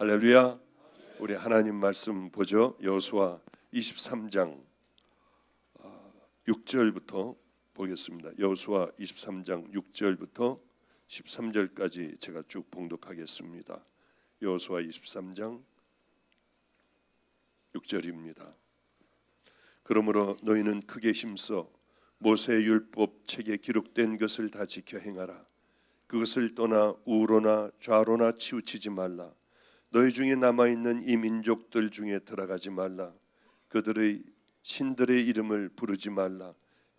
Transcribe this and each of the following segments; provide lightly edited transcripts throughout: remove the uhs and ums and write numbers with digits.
할렐루야. 우리 하나님 말씀 보죠. 여호수아 23장 6절부터 보겠습니다. 여호수아 23장 6절부터 13절까지 제가 쭉 봉독하겠습니다. 여호수아 23장 6절입니다. 그러므로 너희는 크게 힘써 모세의 율법 책에 기록된 것을 다 지켜 행하라. 그것을 떠나 우로나 좌로나 치우치지 말라. 너희 중에 남아있는 이 민족들 중에 들어가지 말라. 그들의 신들의 이름을 부르지 말라.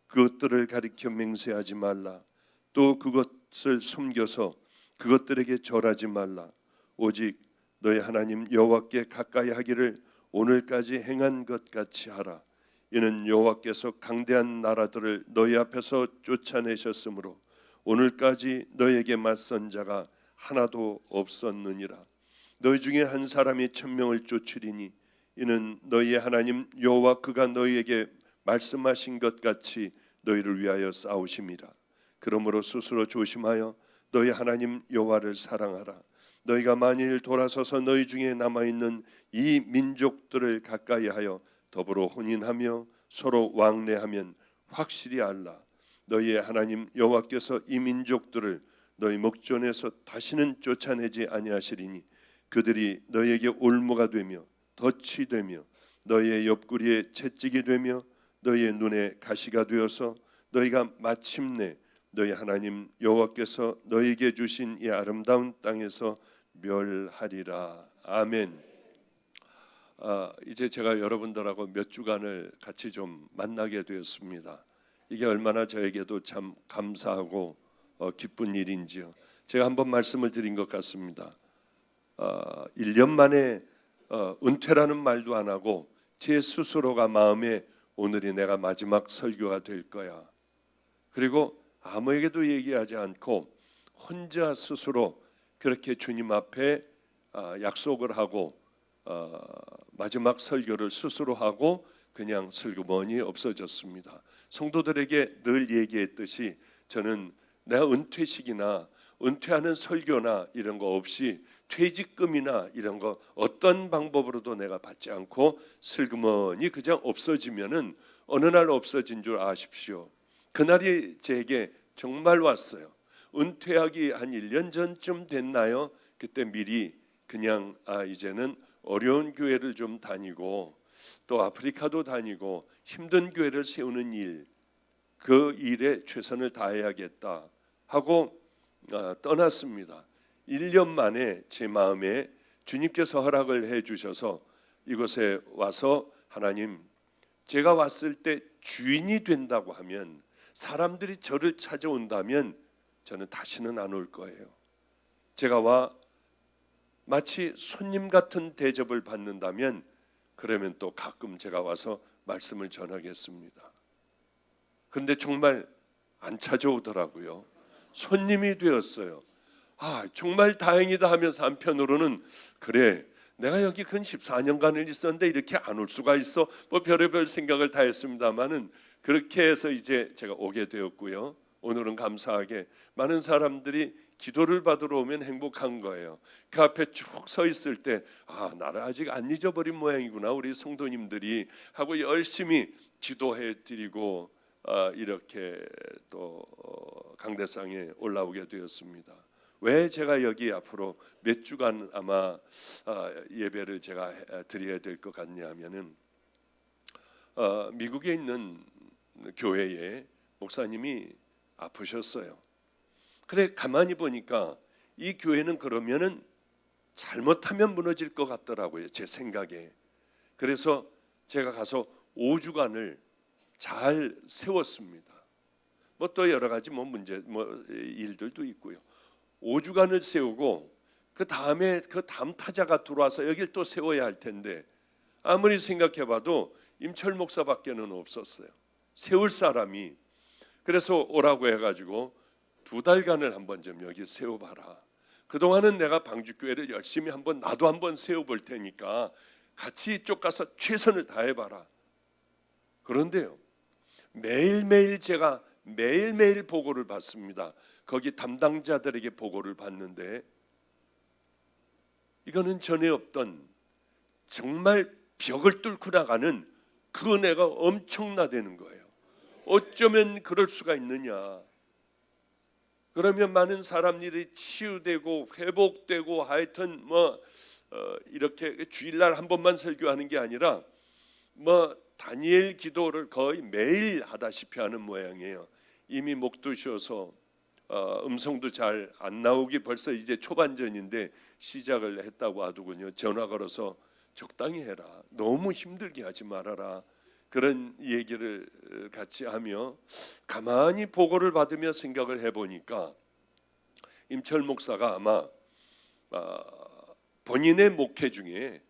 그것들을 가리켜 맹세하지 말라. 또 그것을 숨겨서 그것들에게 절하지 말라. 오직 너희 하나님 여호와께 가까이 하기를 오늘까지 행한 것 같이 하라. 이는 여호와께서 강대한 나라들을 너희 앞에서 쫓아내셨으므로 오늘까지 너희에게 맞선 자가 하나도 없었느니라. 너희 중에 한 사람이 1000명을 쫓으리니 이는 너희의 하나님 여호와 그가 너희에게 말씀하신 것 같이 너희를 위하여 싸우심이라. 그러므로 스스로 조심하여 너희 하나님 여호와를 사랑하라. 너희가 만일 돌아서서 너희 중에 남아있는 이 민족들을 가까이하여 더불어 혼인하며 서로 왕래하면 확실히 알라. 너희의 하나님 여호와께서 이 민족들을 너희 목전에서 다시는 쫓아내지 아니하시리니 그들이 너희에게 올무가 되며 덫이 되며 너희의 옆구리에 채찍이 되며 너희의 눈에 가시가 되어서 너희가 마침내 너희 하나님 여호와께서 너희에게 주신 이 아름다운 땅에서 멸하리라. 아멘. 이제 제가 여러분들하고 몇 주간을 같이 좀 만나게 되었습니다. 이게 얼마나 저에게도 참 감사하고 기쁜 일인지요. 제가 한번 말씀을 드린 것 같습니다. 1년 만에 은퇴라는 말도 안 하고 제 스스로가 마음에 오늘이 내가 마지막 설교가 될 거야. 그리고 아무에게도 얘기하지 않고 혼자 스스로 그렇게 주님 앞에 약속을 하고 마지막 설교를 스스로 하고 그냥 슬그머니 없어졌습니다. 성도들에게 늘 얘기했듯이 저는 내가 은퇴식이나 은퇴하는 설교나 이런 거 없이 퇴직금이나 이런 거 어떤 방법으로도 내가 받지 않고 슬그머니 그냥 없어지면은 어느 날 없어진 줄 아십시오. 그날이 제게 정말 왔어요. 은퇴하기 한 1년 전쯤 됐나요? 그때 미리 그냥 이제는 어려운 교회를 좀 다니고 또 아프리카도 다니고 힘든 교회를 세우는 일, 그 일에 최선을 다해야겠다 하고 떠났습니다. 1년 만에 제 마음에 주님께서 허락을 해주셔서 이곳에 와서 하나님, 제가 왔을 때 주인이 된다고 하면 사람들이 저를 찾아온다면 저는 다시는 안 올 거예요. 제가 와 마치 손님 같은 대접을 받는다면 그러면 또 가끔 제가 와서 말씀을 전하겠습니다. 그런데 정말 안 찾아오더라고요. 손님이 되었어요. 정말 다행이다 하면서 한편으로는 그래, 내가 여기 근 14년간을 있었는데 이렇게 안 올 수가 있어? 뭐 별의별 생각을 다 했습니다만은 그렇게 해서 이제 제가 오게 되었고요. 오늘은 감사하게 많은 사람들이 기도를 받으러 오면 행복한 거예요. 그 앞에 쭉 서 있을 때 나를 아직 안 잊어버린 모양이구나 우리 성도님들이 하고 열심히 기도해 드리고 이렇게 또 강대상에 올라오게 되었습니다. 왜 제가 여기 앞으로 몇 주간 아마 예배를 제가 드려야 될 것 같냐 하면은 미국에 있는 교회에 목사님이 아프셨어요. 그래 가만히 보니까 이 교회는 그러면은 잘못하면 무너질 것 같더라고요, 제 생각에. 그래서 제가 가서 5주간을 잘 세웠습니다. 뭐 또 여러 가지 문제 일들도 있고요. 5주간을 세우고 그 다음에 그 다음 타자가 들어와서 여길 또 세워야 할 텐데 아무리 생각해봐도 임철 목사밖에는 없었어요. 세울 사람이. 그래서 오라고 해가지고 2달간을 한번 좀 여기 세워봐라. 그동안은 내가 방주교회를 열심히 나도 한번 세워볼 테니까 같이 이쪽 가서 최선을 다해봐라. 그런데요, 매일매일 제가 매일매일 보고를 받습니다. 거기 담당자들에게 보고를 받는데 이거는 전에 없던 정말 벽을 뚫고 나가는 그 은혜가 엄청나다는 거예요. 어쩌면 그럴 수가 있느냐. 그러면 많은 사람들이 치유되고 회복되고 하여튼 이렇게 주일날 한 번만 설교하는 게 아니라 다니엘 기도를 거의 매일 하다시피 하는 모양이에요. 이미 목도 쉬어서 음성도 잘 안 나오기 벌써 이제 초반전인데 시작을 했다고 하더군요. 전화 걸어서 적당히 해라, 너무 힘들게 하지 말아라, 그런 얘기를 같이 하며 가만히 보고를 받으며 생각을 해보니까 임철 목사가 아마 본인의 목회 중에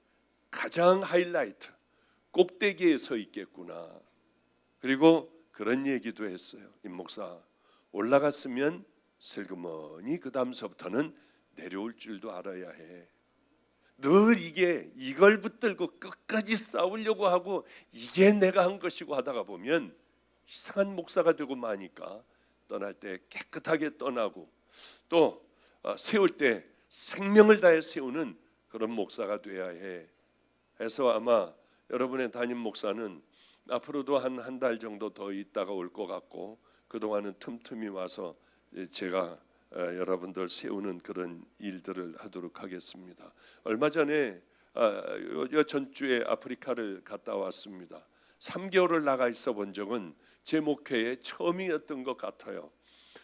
가장 하이라이트 꼭대기에 서 있겠구나. 그리고 그런 얘기도 했어요. 임 목사, 올라갔으면 슬그머니 그 다음서부터는 내려올 줄도 알아야 해. 늘 이걸 붙들고 끝까지 싸우려고 하고 이게 내가 한 것이고 하다가 보면 이상한 목사가 되고 마니까 떠날 때 깨끗하게 떠나고 또 세울 때 생명을 다해 세우는 그런 목사가 돼야 해. 해서 아마 여러분의 담임 목사는 앞으로도 한 달 정도 더 있다가 올 것 같고 그동안은 틈틈이 와서 제가 여러분들 세우는 그런 일들을 하도록 하겠습니다. 얼마 전에 전주에 아프리카를 갔다 왔습니다. 3개월을 나가 있어 본 적은 제 목회에 처음이었던 것 같아요.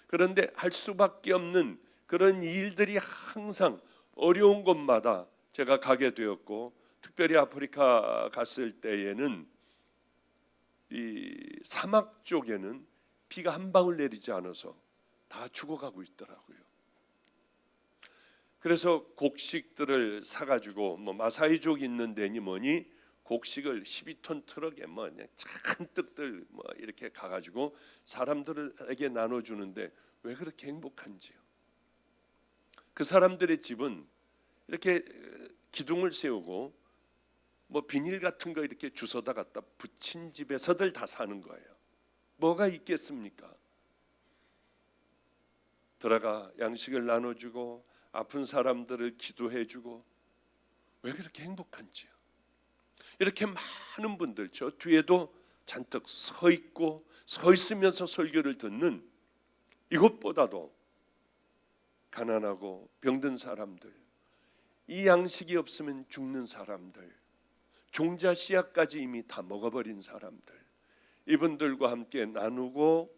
그런데 할 수밖에 없는 그런 일들이 항상 어려운 곳마다 제가 가게 되었고, 특별히 아프리카 갔을 때에는 이 사막 쪽에는 비가 한 방울 내리지 않아서 다 죽어가고 있더라고요. 그래서 곡식들을 사가지고 마사이족 있는 데니 뭐니 곡식을 12톤 트럭에 그냥 잔뜩들 이렇게 가가지고 사람들에게 나눠주는데 왜 그렇게 행복한지요. 그 사람들의 집은 이렇게 기둥을 세우고 비닐 같은 거 이렇게 주워다 갖다 붙인 집에서들 다 사는 거예요. 뭐가 있겠습니까? 들어가 양식을 나눠주고 아픈 사람들을 기도해주고 왜 그렇게 행복한지요. 이렇게 많은 분들, 저 뒤에도 잔뜩 서 있고 서 있으면서 설교를 듣는 이것보다도 가난하고 병든 사람들, 이 양식이 없으면 죽는 사람들, 종자 씨앗까지 이미 다 먹어버린 사람들, 이분들과 함께 나누고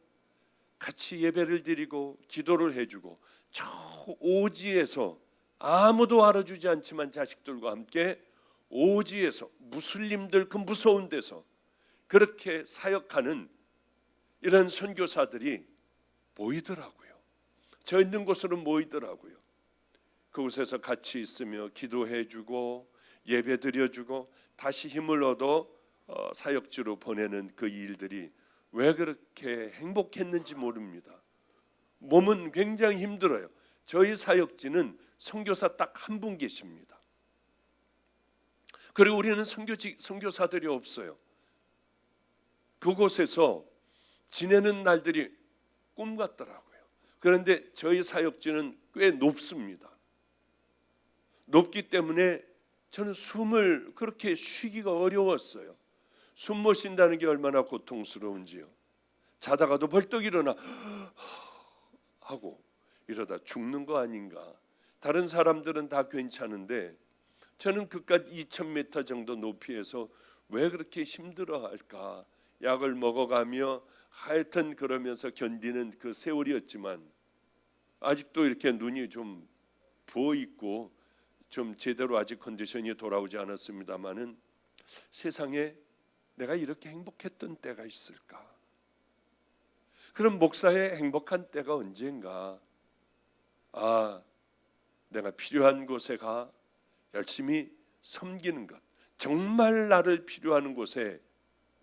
같이 예배를 드리고 기도를 해주고 저 오지에서 아무도 알아주지 않지만 자식들과 함께 오지에서 무슬림들 그 무서운 데서 그렇게 사역하는 이런 선교사들이 보이더라고요. 저 있는 곳으로 모이더라고요. 그곳에서 같이 있으며 기도해주고 예배 드려주고 다시 힘을 얻어 사역지로 보내는 그 일들이 왜 그렇게 행복했는지 모릅니다. 몸은 굉장히 힘들어요. 저희 사역지는 선교사 딱 한 분 계십니다. 그리고 우리는 선교사들이 없어요. 그곳에서 지내는 날들이 꿈 같더라고요. 그런데 저희 사역지는 꽤 높습니다. 높기 때문에 저는 숨을 그렇게 쉬기가 어려웠어요. 숨 못 쉰다는 게 얼마나 고통스러운지요. 자다가도 벌떡 일어나 하고 이러다 죽는 거 아닌가. 다른 사람들은 다 괜찮은데 저는 그깟 2000m 정도 높이에서 왜 그렇게 힘들어할까. 약을 먹어가며 하여튼 그러면서 견디는 그 세월이었지만 아직도 이렇게 눈이 좀 부어있고 좀 제대로 아직 컨디션이 돌아오지 않았습니다마는 세상에 내가 이렇게 행복했던 때가 있을까? 그럼 목사의 행복한 때가 언젠가? 내가 필요한 곳에 가 열심히 섬기는 것, 정말 나를 필요한 곳에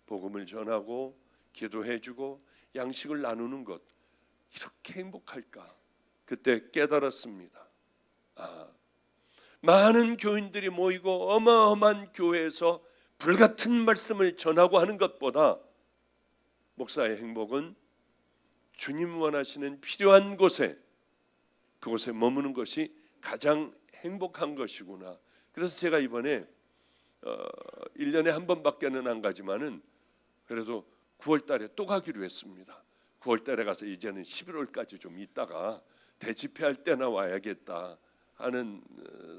복음을 전하고 기도해주고 양식을 나누는 것, 이렇게 행복할까? 그때 깨달았습니다. 많은 교인들이 모이고 어마어마한 교회에서 불같은 말씀을 전하고 하는 것보다 목사의 행복은 주님 원하시는 필요한 곳에, 그곳에 머무는 것이 가장 행복한 것이구나. 그래서 제가 이번에 1년에 한 번밖에는 안 가지만은 그래도 9월 달에 또 가기로 했습니다. 9월 달에 가서 이제는 11월까지 좀 있다가 대집회할 때나 와야겠다 하는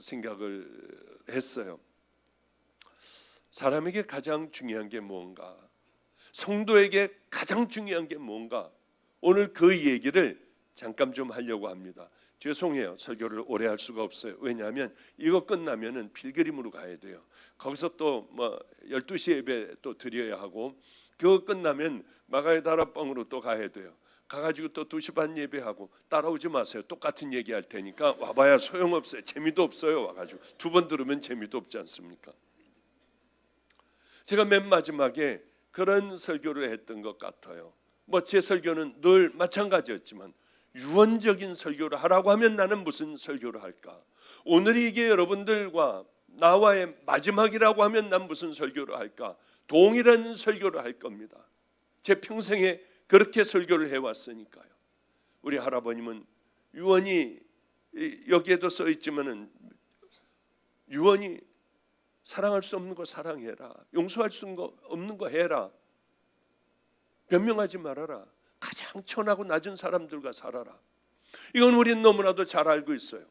생각을 했어요. 사람에게 가장 중요한 게 뭔가, 성도에게 가장 중요한 게 뭔가, 오늘 그 얘기를 잠깐 좀 하려고 합니다. 죄송해요, 설교를 오래 할 수가 없어요. 왜냐하면 이거 끝나면은 필그림으로 가야 돼요. 거기서 또 12시 예배 또 드려야 하고, 그거 끝나면 마가의 다락방으로 또 가야 돼요. 가가지고 또 2시 반 예배하고. 따라오지 마세요. 똑같은 얘기할 테니까 와봐야 소용없어요. 재미도 없어요. 와가지고 2번 들으면 재미도 없지 않습니까? 제가 맨 마지막에 그런 설교를 했던 것 같아요. 제 설교는 늘 마찬가지였지만 유언적인 설교를 하라고 하면 나는 무슨 설교를 할까? 오늘이 이게 여러분들과 나와의 마지막이라고 하면 난 무슨 설교를 할까? 동일한 설교를 할 겁니다. 제 평생에 그렇게 설교를 해왔으니까요. 우리 할아버님은 유언이 여기에도 써 있지만은 유언이 사랑할 수 없는 거 사랑해라. 용서할 수 없는 거 해라. 변명하지 말아라. 가장 천하고 낮은 사람들과 살아라. 이건 우리는 너무나도 잘 알고 있어요.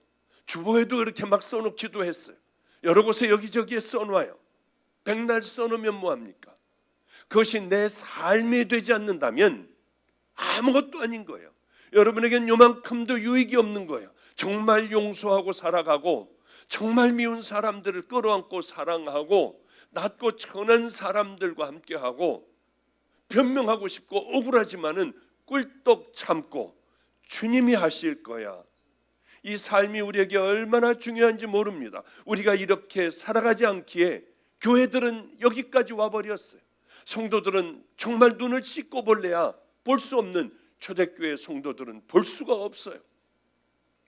주보에도 그렇게 막 써놓기도 했어요. 여러 곳에 여기저기에 써놔요. 백날 써놓으면 뭐합니까? 그것이 내 삶이 되지 않는다면 아무것도 아닌 거예요. 여러분에겐 요만큼도 유익이 없는 거예요. 정말 용서하고 살아가고, 정말 미운 사람들을 끌어안고 사랑하고, 낮고 천한 사람들과 함께하고, 변명하고 싶고 억울하지만은 꿀떡 참고 주님이 하실 거야. 이 삶이 우리에게 얼마나 중요한지 모릅니다. 우리가 이렇게 살아가지 않기에 교회들은 여기까지 와버렸어요. 성도들은 정말 눈을 씻고 볼래야 볼 수 없는, 초대교회 성도들은 볼 수가 없어요.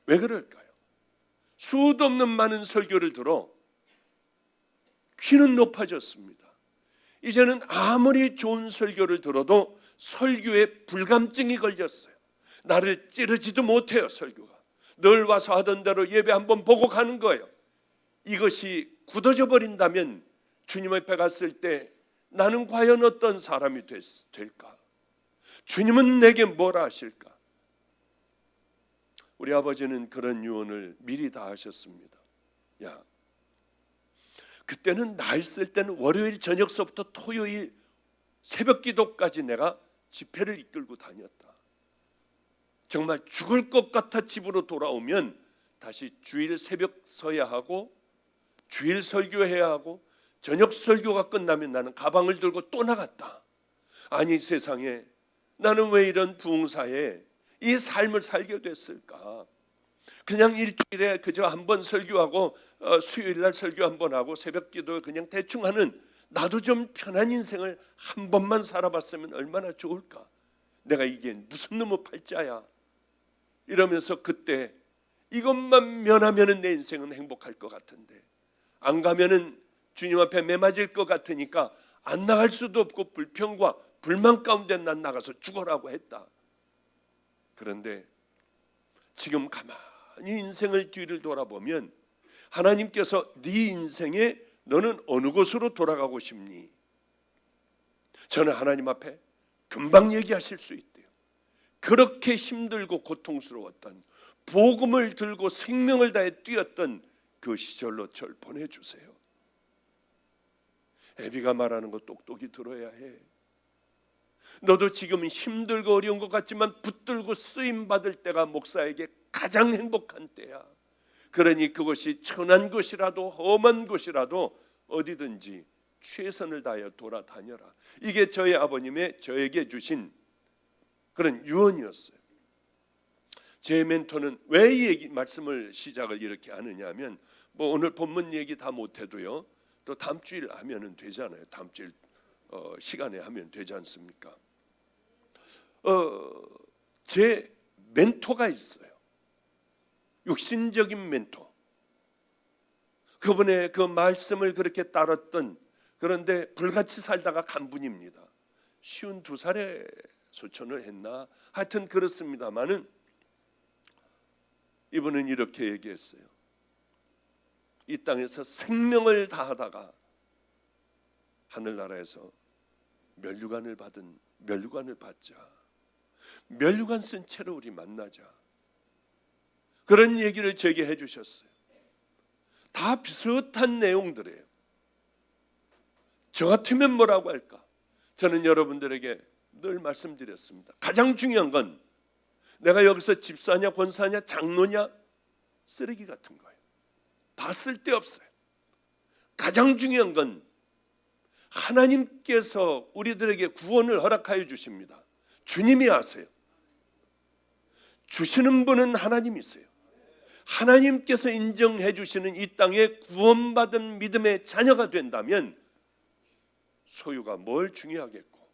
왜 그럴까요? 수도 없는 많은 설교를 들어 귀는 높아졌습니다. 이제는 아무리 좋은 설교를 들어도 설교에 불감증이 걸렸어요. 나를 찌르지도 못해요. 설교가 늘 와서 하던 대로 예배 한번 보고 가는 거예요. 이것이 굳어져 버린다면 주님 앞에 갔을 때 나는 과연 어떤 사람이 될까? 주님은 내게 뭐라 하실까? 우리 아버지는 그런 유언을 미리 다 하셨습니다. 야, 그때는 나 있을 때는 월요일 저녁서부터 토요일 새벽 기도까지 내가 집회를 이끌고 다녔다. 정말 죽을 것 같아 집으로 돌아오면 다시 주일 새벽 서야 하고, 주일 설교해야 하고, 저녁 설교가 끝나면 나는 가방을 들고 또 나갔다. 아니 세상에, 나는 왜 이런 부흥사에 이 삶을 살게 됐을까? 그냥 일주일에 그저 한 번 설교하고 수요일날 설교 한 번 하고 새벽 기도 그냥 대충 하는, 나도 좀 편한 인생을 한 번만 살아봤으면 얼마나 좋을까? 내가 이게 무슨 놈의 팔자야? 이러면서 그때 이것만 면하면은 내 인생은 행복할 것 같은데, 안 가면은 주님 앞에 매맞을 것 같으니까 안 나갈 수도 없고 불평과 불만 가운데 난 나가서 죽어라고 했다. 그런데 지금 가만히 인생을 뒤를 돌아보면 하나님께서 네 인생에 너는 어느 곳으로 돌아가고 싶니? 저는 하나님 앞에 금방 얘기하실 수 있대요. 그렇게 힘들고 고통스러웠던, 복음을 들고 생명을 다해 뛰었던 그 시절로 절 보내주세요. 애비가 말하는 거 똑똑히 들어야 해. 너도 지금 힘들고 어려운 것 같지만 붙들고 쓰임받을 때가 목사에게 가장 행복한 때야. 그러니 그것이 천한 곳이라도 험한 곳이라도 어디든지 최선을 다하여 돌아다녀라. 이게 저희 아버님의 저에게 주신 그런 유언이었어요. 제 멘토는 왜 이 말씀을 시작을 이렇게 하느냐 하면, 오늘 본문 얘기 다 못해도요, 또 다음 주일 하면은 되잖아요. 다음 주일 시간에 하면 되지 않습니까? 제 멘토가 있어요. 육신적인 멘토. 그분의 그 말씀을 그렇게 따랐던, 그런데 불같이 살다가 간 분입니다. 52살에 소천을 했나? 하여튼 그렇습니다마는 이분은 이렇게 얘기했어요. 이 땅에서 생명을 다하다가 하늘나라에서 면류관을 받자. 면류관 쓴 채로 우리 만나자. 그런 얘기를 제게 해주셨어요. 다 비슷한 내용들이에요. 저 같으면 뭐라고 할까? 저는 여러분들에게 늘 말씀드렸습니다. 가장 중요한 건 내가 여기서 집사냐 권사냐 장로냐 쓰레기 같은 거예요. 다 쓸데없어요. 가장 중요한 건 하나님께서 우리들에게 구원을 허락하여 주십니다. 주님이 아세요. 주시는 분은 하나님이세요. 하나님께서 인정해 주시는 이 땅에 구원받은 믿음의 자녀가 된다면 소유가 뭘 중요하겠고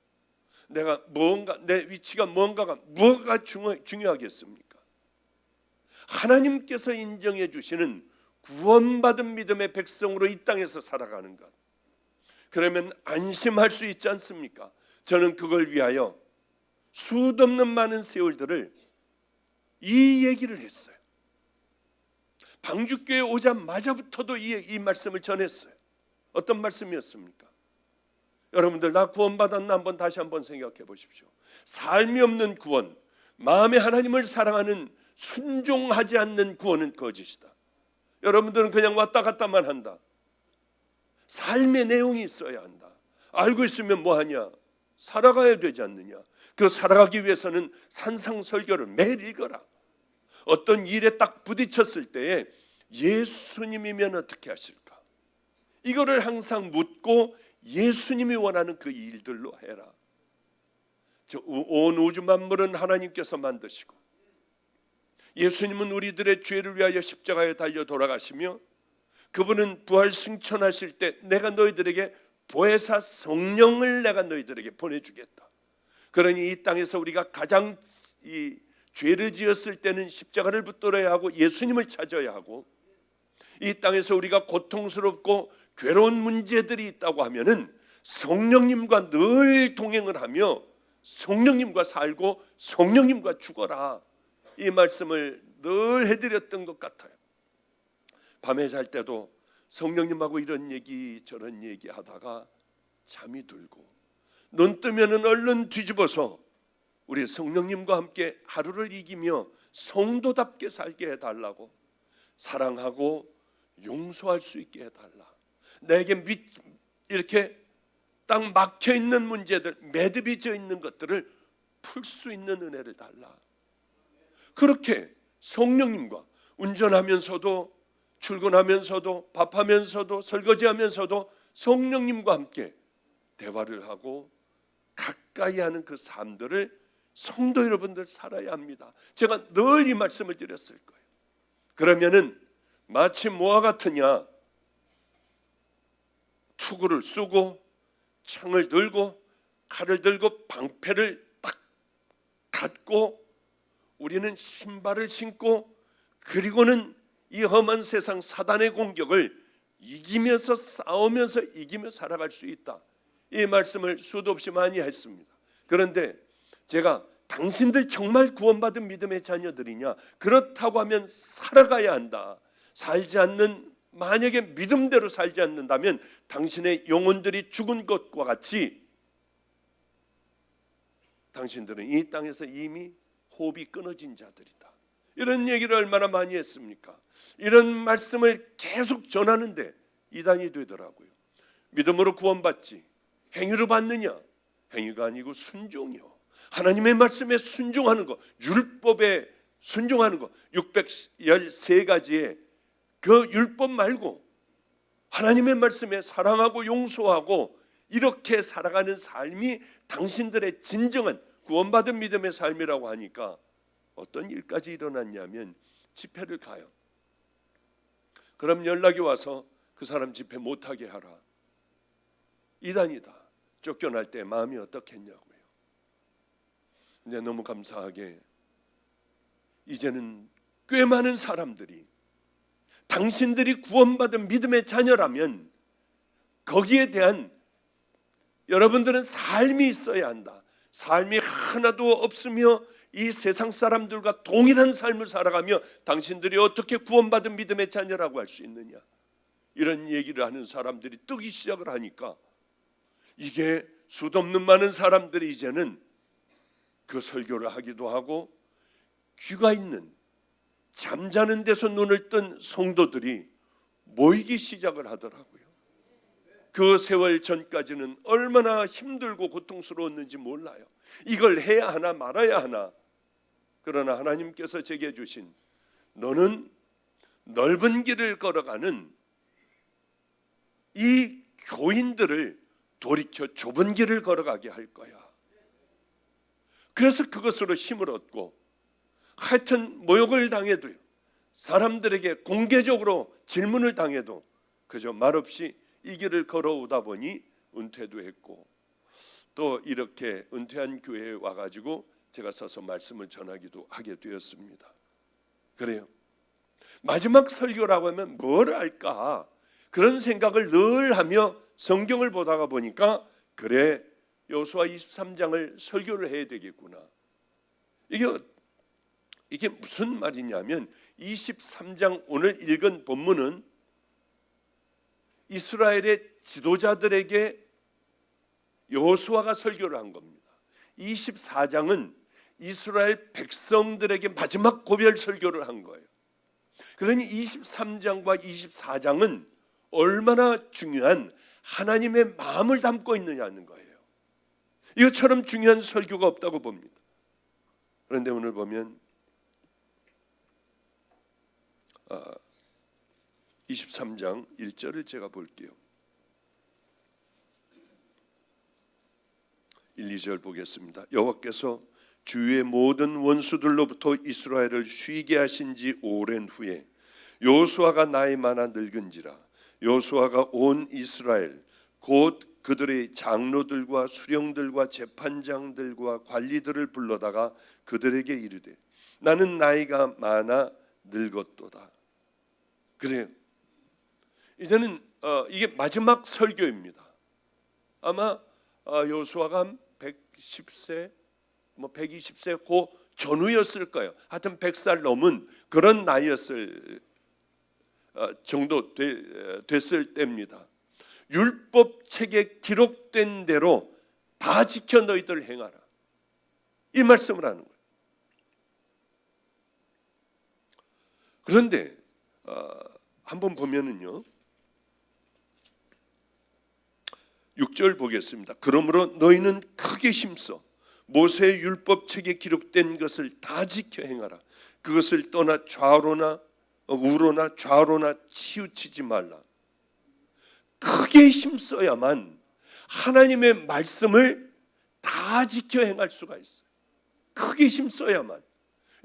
내가 뭔가 내 위치가 뭐가 중요하겠습니까? 하나님께서 인정해 주시는 구원받은 믿음의 백성으로 이 땅에서 살아가는 것, 그러면 안심할 수 있지 않습니까? 저는 그걸 위하여 수도 없는 많은 세월들을 이 얘기를 했어요. 방주교회 오자마자부터도 이 말씀을 전했어요. 어떤 말씀이었습니까? 여러분들 나 구원받았나 다시 한번 생각해 보십시오. 삶이 없는 구원, 마음에 하나님을 사랑하는 순종하지 않는 구원은 거짓이다. 여러분들은 그냥 왔다 갔다만 한다. 삶의 내용이 있어야 한다. 알고 있으면 뭐하냐? 살아가야 되지 않느냐? 그 살아가기 위해서는 산상설교를 매일 읽어라. 어떤 일에 딱 부딪혔을 때에 예수님이면 어떻게 하실까? 이거를 항상 묻고 예수님이 원하는 그 일들로 해라. 온 우주 만물은 하나님께서 만드시고 예수님은 우리들의 죄를 위하여 십자가에 달려 돌아가시며 그분은 부활 승천하실 때 내가 너희들에게 보혜사 성령을 내가 너희들에게 보내주겠다. 그러니 이 땅에서 우리가 가장 죄를 지었을 때는 십자가를 붙들어야 하고 예수님을 찾아야 하고, 이 땅에서 우리가 고통스럽고 괴로운 문제들이 있다고 하면은 성령님과 늘 동행을 하며 성령님과 살고 성령님과 죽어라. 이 말씀을 늘 해드렸던 것 같아요. 밤에 잘 때도 성령님하고 이런 얘기 저런 얘기 하다가 잠이 들고 눈 뜨면은 얼른 뒤집어서 우리 성령님과 함께 하루를 이기며 성도답게 살게 해달라고, 사랑하고 용서할 수 있게 해달라. 내게 이렇게 딱 막혀있는 문제들, 매듭이 져 있는 것들을 풀 수 있는 은혜를 달라. 그렇게 성령님과 운전하면서도 출근하면서도 밥하면서도 설거지하면서도 성령님과 함께 대화를 하고 가까이 하는 그 삶들을 성도 여러분들 살아야 합니다. 제가 늘 이 말씀을 드렸을 거예요. 그러면은 마치 뭐와 같으냐? 투구를 쏘고 창을 들고 칼을 들고 방패를 딱 갖고 우리는 신발을 신고 그리고는 이 험한 세상 사단의 공격을 이기면서 싸우면서 이기며 살아갈 수 있다. 이 말씀을 수도 없이 많이 했습니다. 그런데 제가 당신들 정말 구원받은 믿음의 자녀들이냐? 그렇다고 하면 살아가야 한다. 살지 않는, 만약에 믿음대로 살지 않는다면 당신의 영혼들이 죽은 것과 같이 당신들은 이 땅에서 이미 호흡이 끊어진 자들이다. 이런 얘기를 얼마나 많이 했습니까? 이런 말씀을 계속 전하는데 이단이 되더라고요. 믿음으로 구원받지 행위로 받느냐? 행위가 아니고 순종이요. 하나님의 말씀에 순종하는 것, 율법에 순종하는 것, 613가지의 그 율법 말고 하나님의 말씀에 사랑하고 용서하고 이렇게 살아가는 삶이 당신들의 진정한 구원받은 믿음의 삶이라고 하니까 어떤 일까지 일어났냐면 집회를 가요. 그럼 연락이 와서 그 사람 집회 못하게 하라. 이단이다. 쫓겨날 때 마음이 어떻겠냐고요. 근데 너무 감사하게 이제는 꽤 많은 사람들이 당신들이 구원받은 믿음의 자녀라면 거기에 대한 여러분들은 삶이 있어야 한다. 삶이 하나도 없으며 이 세상 사람들과 동일한 삶을 살아가며 당신들이 어떻게 구원받은 믿음의 자녀라고 할 수 있느냐? 이런 얘기를 하는 사람들이 뜨기 시작을 하니까 이게 수도 없는 많은 사람들이 이제는 그 설교를 하기도 하고 귀가 있는 잠자는 데서 눈을 뜬 성도들이 모이기 시작을 하더라고요. 그 세월 전까지는 얼마나 힘들고 고통스러웠는지 몰라요. 이걸 해야 하나 말아야 하나. 그러나 하나님께서 제게 주신 너는 넓은 길을 걸어가는 이 교인들을 돌이켜 좁은 길을 걸어가게 할 거야. 그래서 그것으로 힘을 얻고 하여튼 모욕을 당해도요, 사람들에게 공개적으로 질문을 당해도 그저 말없이 이 길을 걸어오다 보니 은퇴도 했고, 또 이렇게 은퇴한 교회에 와가지고 제가 서서 말씀을 전하기도 하게 되었습니다. 그래요. 마지막 설교라고 하면 뭘 할까? 그런 생각을 늘 하며 성경을 보다가 보니까 그래, 여호수아 23장을 설교를 해야 되겠구나. 이게 무슨 말이냐면 23장 오늘 읽은 본문은 이스라엘의 지도자들에게 여호수아가 설교를 한 겁니다. 24장은 이스라엘 백성들에게 마지막 고별 설교를 한 거예요. 그러니 23장과 24장은 얼마나 중요한 하나님의 마음을 담고 있느냐는 거예요. 이것처럼 중요한 설교가 없다고 봅니다. 그런데 오늘 보면 23장 1절을 제가 볼게요. 1, 2절 보겠습니다. 여호와께서 주의 모든 원수들로부터 이스라엘을 쉬게 하신 지 오랜 후에 여호수아가 나이 많아 늙은지라 여호수아가 온 이스라엘 곧 그들의 장로들과 수령들과 재판장들과 관리들을 불러다가 그들에게 이르되 나는 나이가 많아 늙었도다. 그래요. 이제는 이게 마지막 설교입니다. 아마 여호수아가 한 110세, 120세 그 전후였을 거예요. 하여튼 100살 넘은 그런 나이였을 정도 됐을 때입니다. 율법책에 기록된 대로 다 지켜 너희들 행하라, 이 말씀을 하는 거예요. 그런데 한번 보면은요, 6절 보겠습니다. 그러므로 너희는 크게 힘써 모세의 율법책에 기록된 것을 다 지켜 행하라. 그것을 떠나 좌로나 우로나 좌로나 치우치지 말라. 크게 힘써야만 하나님의 말씀을 다 지켜 행할 수가 있어요. 크게 힘써야만.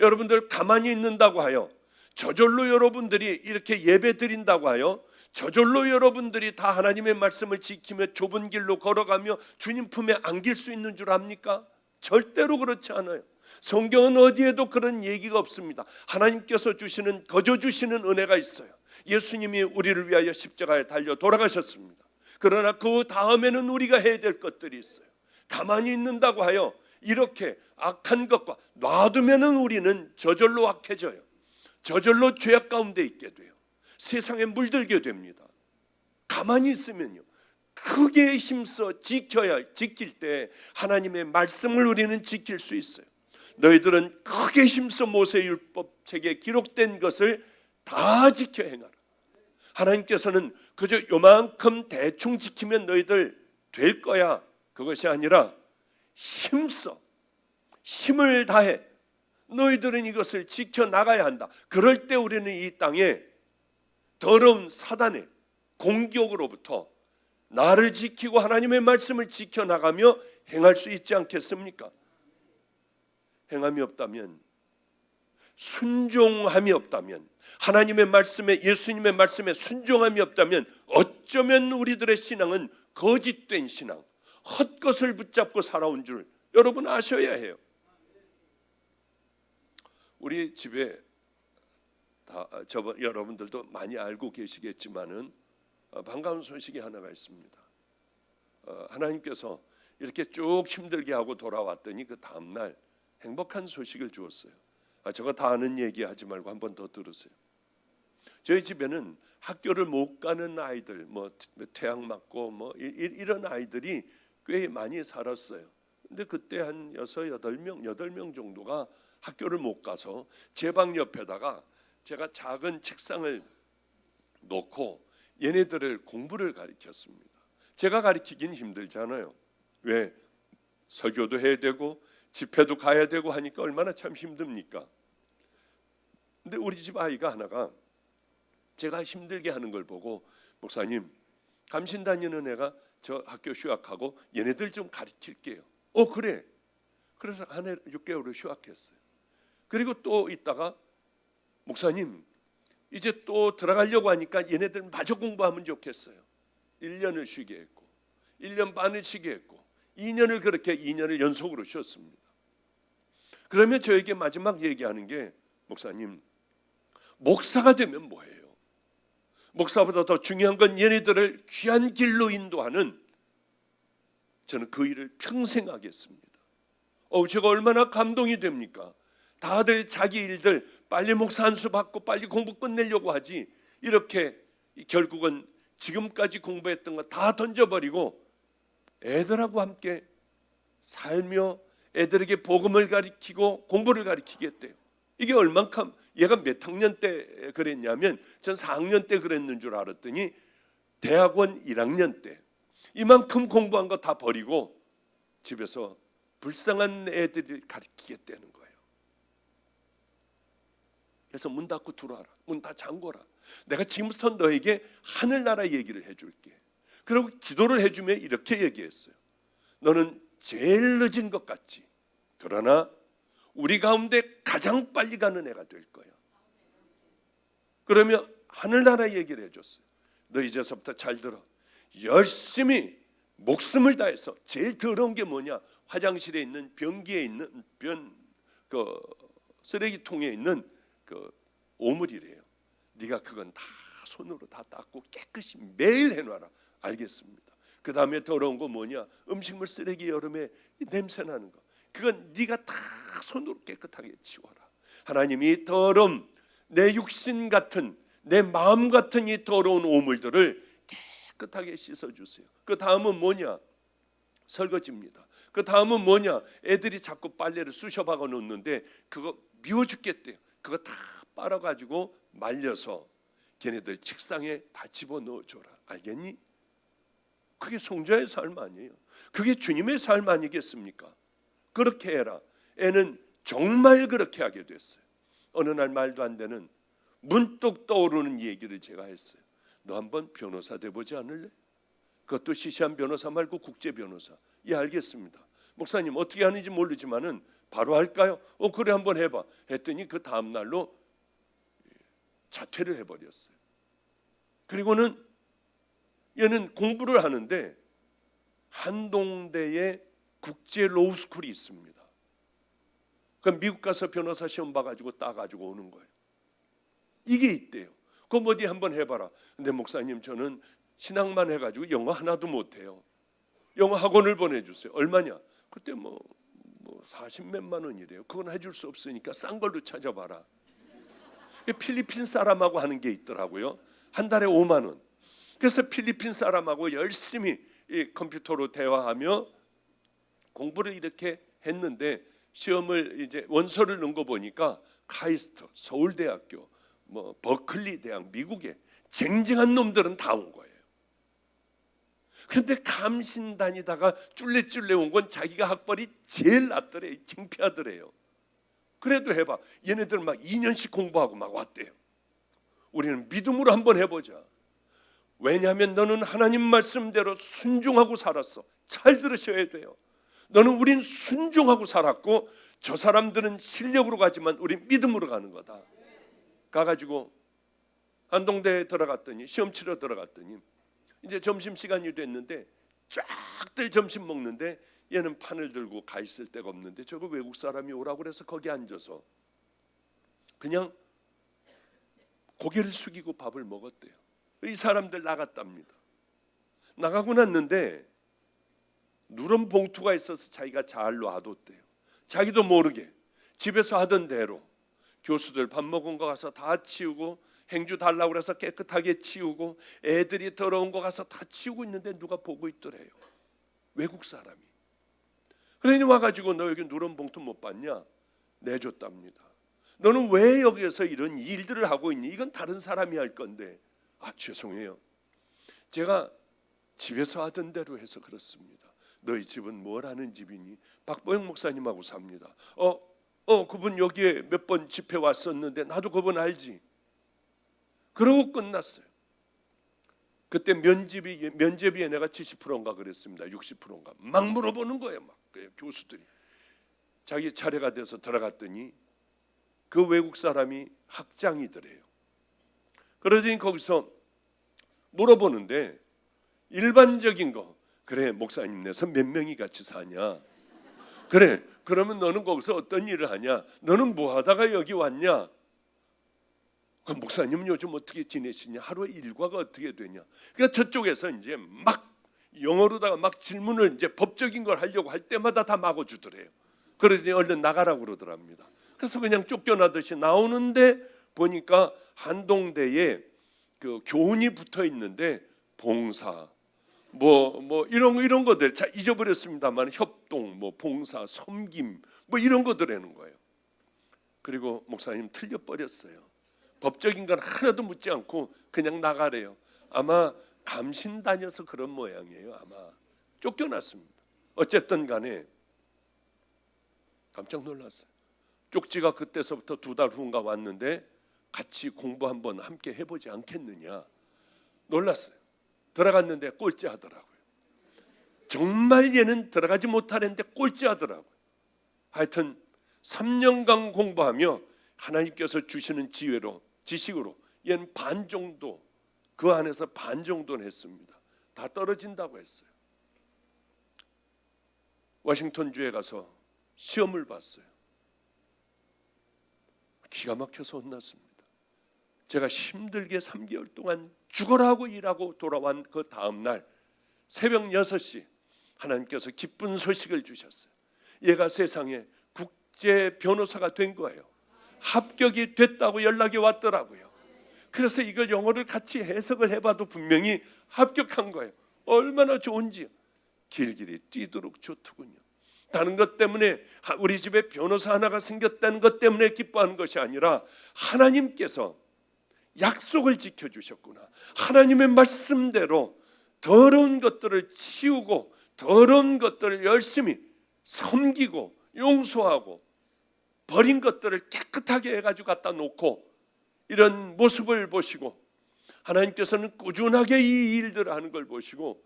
여러분들 가만히 있는다고 하여, 저절로 여러분들이 이렇게 예배 드린다고 하여 저절로 여러분들이 다 하나님의 말씀을 지키며 좁은 길로 걸어가며 주님 품에 안길 수 있는 줄 압니까? 절대로 그렇지 않아요. 성경은 어디에도 그런 얘기가 없습니다. 하나님께서 주시는, 거저 주시는 은혜가 있어요. 예수님이 우리를 위하여 십자가에 달려 돌아가셨습니다. 그러나 그 다음에는 우리가 해야 될 것들이 있어요. 가만히 있는다고 하여 이렇게 악한 것과 놔두면은 우리는 저절로 악해져요. 저절로 죄악 가운데 있게 돼요. 세상에 물들게 됩니다. 가만히 있으면요, 크게 힘써 지킬 때 하나님의 말씀을 우리는 지킬 수 있어요. 너희들은 크게 힘써 모세 율법책에 기록된 것을 다 지켜 행하라. 하나님께서는 그저 요만큼 대충 지키면 너희들 될 거야, 그것이 아니라 힘써, 힘을 다해 너희들은 이것을 지켜나가야 한다. 그럴 때 우리는 이 땅에 더러운 사단의 공격으로부터 나를 지키고 하나님의 말씀을 지켜나가며 행할 수 있지 않겠습니까? 행함이 없다면, 순종함이 없다면, 하나님의 말씀에, 예수님의 말씀에 순종함이 없다면 어쩌면 우리들의 신앙은 거짓된 신앙, 헛것을 붙잡고 살아온 줄 여러분 아셔야 해요. 우리 집에 여러분들도 많이 알고 계시겠지만은 반가운 소식이 하나가 있습니다. 하나님께서 이렇게 쭉 힘들게 하고 돌아왔더니 그 다음날 행복한 소식을 주었어요. 저거 다 아는 얘기 하지 말고 한 번 더 들으세요. 저희 집에는 학교를 못 가는 아이들, 뭐 퇴학 맞고 뭐 이런 아이들이 꽤 많이 살았어요. 근데 그때 한 8명 정도가 학교를 못 가서 제 방 옆에다가 제가 작은 책상을 놓고 얘네들을 공부를 가르쳤습니다. 제가 가르치긴 힘들잖아요. 왜? 설교도 해야 되고 집회도 가야 되고 하니까 얼마나 참 힘듭니까? 근데 우리 집 아이가 하나가 제가 힘들게 하는 걸 보고, 목사님, 감신 다니는 애가 저 학교 휴학하고 얘네들 좀 가르칠게요. 그래. 그래서 한 해 6개월을 휴학했어요. 그리고 또 있다가, 목사님, 이제 또 들어가려고 하니까 얘네들 마저 공부하면 좋겠어요. 1년을 쉬게 했고 1년 반을 쉬게 했고 2년을 그렇게 2년을 연속으로 쉬었습니다. 그러면 저에게 마지막 얘기하는 게, 목사님, 목사가 되면 뭐예요? 목사보다 더 중요한 건 얘네들을 귀한 길로 인도하는, 저는 그 일을 평생 하겠습니다. 제가 얼마나 감동이 됩니까? 다들 자기 일들 빨리 목사 한 수 받고 빨리 공부 끝내려고 하지, 이렇게 결국은 지금까지 공부했던 거 다 던져버리고 애들하고 함께 살며 애들에게 복음을 가르치고 공부를 가르치겠대요. 이게 얼만큼, 얘가 몇 학년 때 그랬냐면 전 4학년 때 그랬는 줄 알았더니 대학원 1학년 때 이만큼 공부한 거 다 버리고 집에서 불쌍한 애들을 가르치겠다는 거예요. 그래서 문 닫고 들어와라, 문 다 잠궈라, 내가 지금부터 너에게 하늘나라 얘기를 해줄게. 그리고 기도를 해주며 이렇게 얘기했어요. 너는 제일 늦은 것 같지, 그러나 우리 가운데 가장 빨리 가는 애가 될 거야. 그러면 하늘나라 얘기를 해줬어요. 너 이제서부터 잘 들어. 열심히 목숨을 다해서, 제일 더러운 게 뭐냐, 화장실에 있는 변기에 있는 쓰레기통에 있는 그 오물이래요. 네가 그건 다 손으로 다 닦고 깨끗이 매일 해놔라. 알겠습니다. 그 다음에 더러운 거 뭐냐, 음식물 쓰레기 여름에 냄새 나는 거, 그건 네가 다 손으로 깨끗하게 치워라. 하나님이 더러움, 내 육신 같은, 내 마음 같은 이 더러운 오물들을 깨끗하게 씻어주세요. 그 다음은 뭐냐, 설거지입니다. 그 다음은 뭐냐, 애들이 자꾸 빨래를 쑤셔박아 놓는데 그거 미워 죽겠대요. 그거 다 빨아가지고 말려서 걔네들 책상에 다 집어넣어줘라. 알겠니? 그게 성자의 삶 아니에요. 그게 주님의 삶 아니겠습니까? 그렇게 해라. 애는 정말 그렇게 하게 됐어요. 어느 날 말도 안 되는 문득 떠오르는 얘기를 제가 했어요. 너 한번 변호사 돼보지 않을래? 그것도 시시한 변호사 말고 국제 변호사. 예, 알겠습니다. 목사님, 어떻게 하는지 모르지만은 바로 할까요? 그래, 한번 해봐. 했더니 그 다음 날로 자퇴를 해버렸어요. 그리고는 얘는 공부를 하는데 한동대에 국제 로우스쿨이 있습니다. 그럼 미국 가서 변호사 시험 봐가지고 따가지고 오는 거예요. 이게 있대요. 그럼 어디 한번 해봐라. 근데 목사님, 저는 신학만 해가지고 영어 하나도 못해요. 영어 학원을 보내주세요. 얼마냐? 그때 뭐 40몇만 원이래요. 그건 해줄 수 없으니까 싼 걸로 찾아봐라. 필리핀 사람하고 하는 게 있더라고요. 한 달에 5만 원. 그래서 필리핀 사람하고 열심히 이 컴퓨터로 대화하며 공부를 이렇게 했는데, 시험을 이제 원서를 넣은 거 보니까 카이스트, 서울대학교, 뭐 버클리 대학, 미국에 쟁쟁한 놈들은 다 온 거예요. 근데 감신 다니다가 쫄래쫄래 온 건 자기가 학벌이 제일 낮더래. 창피하더래요. 그래도 해봐. 얘네들 막 2년씩 공부하고 막 왔대요. 우리는 믿음으로 한번 해보자. 왜냐하면 너는 하나님 말씀대로 순종하고 살았어. 잘 들으셔야 돼요. 너는 우린 순종하고 살았고, 저 사람들은 실력으로 가지만 우린 믿음으로 가는 거다. 가가지고 한동대에 들어갔더니, 시험 치러 들어갔더니 이제 점심시간이 됐는데 쫙들 점심 먹는데 얘는 판을 들고 가 있을 데가 없는데 저거 외국 사람이 오라고 그래서 거기 앉아서 그냥 고개를 숙이고 밥을 먹었대요. 이 사람들 나갔답니다. 나가고 났는데 누런 봉투가 있어서 자기가 잘 놔뒀대요. 자기도 모르게 집에서 하던 대로 교수들 밥 먹은 거 가서 다 치우고 행주 달라고 그래서 깨끗하게 치우고 애들이 더러운 거 가서 다 치우고 있는데 누가 보고 있더래요. 외국 사람이. 그러니 와가지고 너 여기 누런 봉투 못 봤냐? 내줬답니다. 너는 왜 여기에서 이런 일들을 하고 있니? 이건 다른 사람이 할 건데. 아, 죄송해요. 제가 집에서 하던 대로 해서 그렇습니다. 너희 집은 뭘 하는 집이니? 박보영 목사님하고 삽니다. 그분 여기에 몇 번 집회 왔었는데 나도 그분 알지. 그러고 끝났어요. 그때 면제비에 내가 70%인가 그랬습니다. 60%인가 막 물어보는 거예요. 막 교수들이. 자기 차례가 돼서 들어갔더니 그 외국 사람이 학장이더래요. 그러더니 거기서 물어보는데 일반적인 거, 그래 목사님 내서 몇 명이 같이 사냐? 그래 그러면 너는 거기서 어떤 일을 하냐? 너는 뭐 하다가 여기 왔냐? 그 목사님은 요즘 어떻게 지내시냐? 하루의 일과가 어떻게 되냐? 그러니까 저쪽에서 이제 막 영어로다가 막 질문을 이제 법적인 걸 하려고 할 때마다 다 막아주더래요. 그러더니 얼른 나가라고 그러더랍니다. 그래서 그냥 쫓겨나듯이 나오는데 보니까 한동대에 그 교훈이 붙어 있는데 봉사 뭐 이런 것들 자 잊어버렸습니다만 협동 뭐 봉사 섬김 뭐 이런 거들하는 거예요. 그리고 목사님 틀려버렸어요. 법적인 건 하나도 묻지 않고 그냥 나가래요. 아마 감신 다녀서 그런 모양이에요. 아마 쫓겨났습니다. 어쨌든 간에 깜짝 놀랐어요. 쪽지가 그때서부터 2달 후인가 왔는데 같이 공부 한번 함께 해보지 않겠느냐. 놀랐어요. 들어갔는데 꼴찌하더라고요. 정말 얘는 들어가지 못하는데 꼴찌하더라고요. 하여튼 3년간 공부하며 하나님께서 주시는 지식으로 얘는 반 정도, 그 안에서 반 정도는 했습니다. 다 떨어진다고 했어요. 워싱턴주에 가서 시험을 봤어요. 기가 막혀서 혼났습니다. 제가 힘들게 3개월 동안 죽어라 하고 일하고 돌아온 그 다음 날 새벽 6시 하나님께서 기쁜 소식을 주셨어요. 얘가 세상에 국제 변호사가 된 거예요. 합격이 됐다고 연락이 왔더라고요. 그래서 이걸 영어를 같이 해석을 해봐도 분명히 합격한 거예요. 얼마나 좋은지 길길이 뛰도록 좋더군요. 다른 것 때문에 우리 집에 변호사 하나가 생겼다는 것 때문에 기뻐하는 것이 아니라 하나님께서 약속을 지켜주셨구나. 하나님의 말씀대로 더러운 것들을 치우고 더러운 것들을 열심히 섬기고 용서하고 버린 것들을 깨끗하게 해가지고 갖다 놓고 이런 모습을 보시고 하나님께서는 꾸준하게 이 일들을 하는 걸 보시고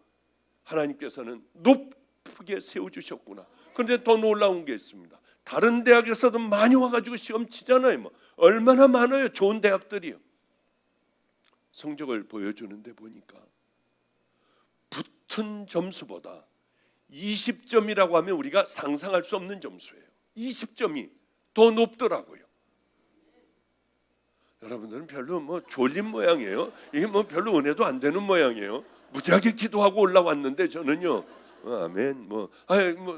하나님께서는 높게 세워주셨구나. 그런데 더 놀라운 게 있습니다. 다른 대학에서도 많이 와가지고 시험 치잖아요. 뭐. 얼마나 많아요. 좋은 대학들이요. 성적을 보여주는데 보니까 붙은 점수보다 20점이라고 하면 우리가 상상할 수 없는 점수예요. 20점이 더 높더라고요. 여러분들은 별로 뭐 졸린 모양이에요. 이게 뭐 별로 은혜도 안 되는 모양이에요. 무지하게 기도하고 올라왔는데 저는요, 아멘. 뭐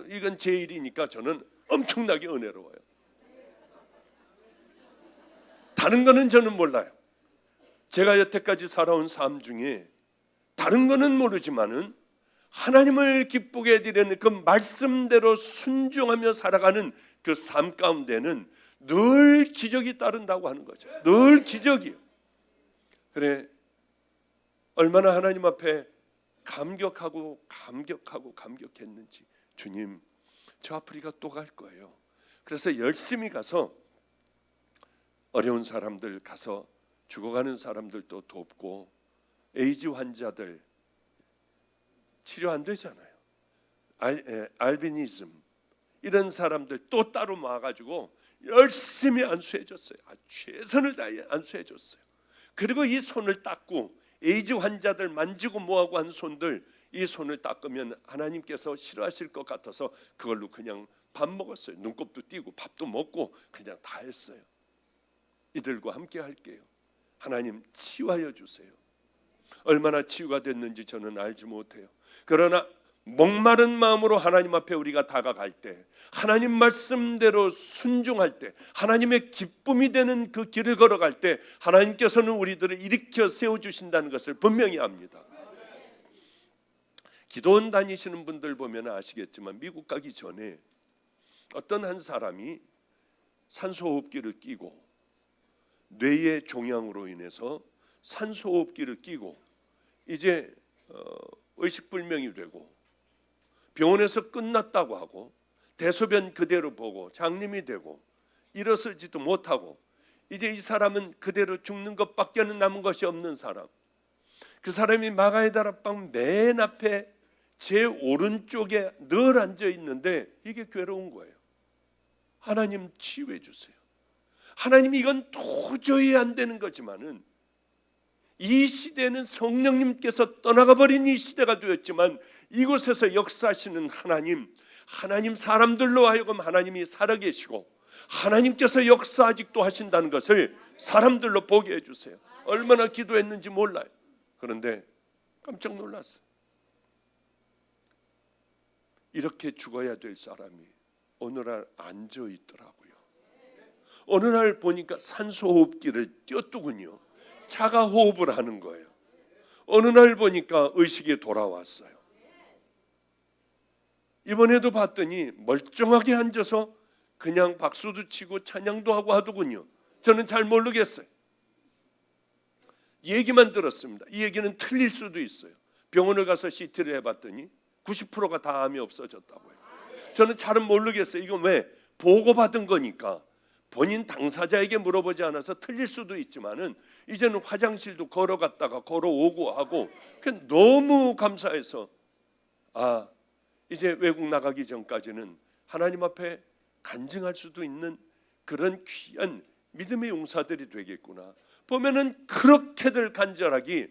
이건 제 일이니까 저는 엄청나게 은혜로워요. 다른 거는 저는 몰라요. 제가 여태까지 살아온 삶 중에 다른 거는 모르지만은 하나님을 기쁘게 해드리는 그 말씀대로 순종하며 살아가는 그 삶 가운데는 늘 기적이 따른다고 하는 거죠. 늘 기적이요. 그래 얼마나 하나님 앞에 감격했는지. 주님, 저 아프리카 또 갈 거예요. 그래서 열심히 가서 어려운 사람들 가서 죽어가는 사람들도 돕고 에이즈 환자들 치료 안 되잖아요. 알비니즘 이런 사람들 또 따로 모아가지고 열심히 안수해줬어요. 최선을 다해 안수해줬어요. 그리고 이 손을 닦고 에이즈 환자들 만지고 뭐하고 한 손들 이 손을 닦으면 하나님께서 싫어하실 것 같아서 그걸로 그냥 밥 먹었어요. 눈곱도 띄고 밥도 먹고 그냥 다 했어요. 이들과 함께 할게요. 하나님 치유하여 주세요. 얼마나 치유가 됐는지 저는 알지 못해요. 그러나 목마른 마음으로 하나님 앞에 우리가 다가갈 때, 하나님 말씀대로 순종할 때, 하나님의 기쁨이 되는 그 길을 걸어갈 때 하나님께서는 우리들을 일으켜 세워주신다는 것을 분명히 압니다. 기도원 다니시는 분들 보면 아시겠지만 미국 가기 전에 어떤 한 사람이 산소호흡기를 끼고 뇌의 종양으로 인해서 산소호흡기를 끼고 이제 의식불명이 되고 병원에서 끝났다고 하고 대소변 그대로 보고 장님이 되고 일어서지도 못하고 이제 이 사람은 그대로 죽는 것밖에는 남은 것이 없는 사람. 그 사람이 마가의 다락방 맨 앞에 제 오른쪽에 늘 앉아 있는데 이게 괴로운 거예요. 하나님 치유해 주세요. 하나님 이건 도저히 안 되는 거지만은 이 시대는 성령님께서 떠나가 버린 이 시대가 되었지만 이곳에서 역사하시는 하나님 사람들로 하여금 하나님이 살아계시고 하나님께서 역사 아직도 하신다는 것을 사람들로 보게 해주세요. 얼마나 기도했는지 몰라요. 그런데 깜짝 놀랐어요. 이렇게 죽어야 될 사람이 어느 날 앉아 있더라고요. 어느 날 보니까 산소호흡기를 띄었더군요. 자가 호흡을 하는 거예요. 어느 날 보니까 의식이 돌아왔어요. 이번에도 봤더니 멀쩡하게 앉아서 그냥 박수도 치고 찬양도 하고 하더군요. 저는 잘 모르겠어요. 얘기만 들었습니다. 이 얘기는 틀릴 수도 있어요. 병원을 가서 CT를 해봤더니 90%가 다 암이 없어졌다고 해요. 저는 잘은 모르겠어요. 이건 왜? 보고받은 거니까 본인 당사자에게 물어보지 않아서 틀릴 수도 있지만은 이제는 화장실도 걸어갔다가 걸어오고 하고 너무 감사해서 이제 외국 나가기 전까지는 하나님 앞에 간증할 수도 있는 그런 귀한 믿음의 용사들이 되겠구나. 보면은 그렇게들 간절하게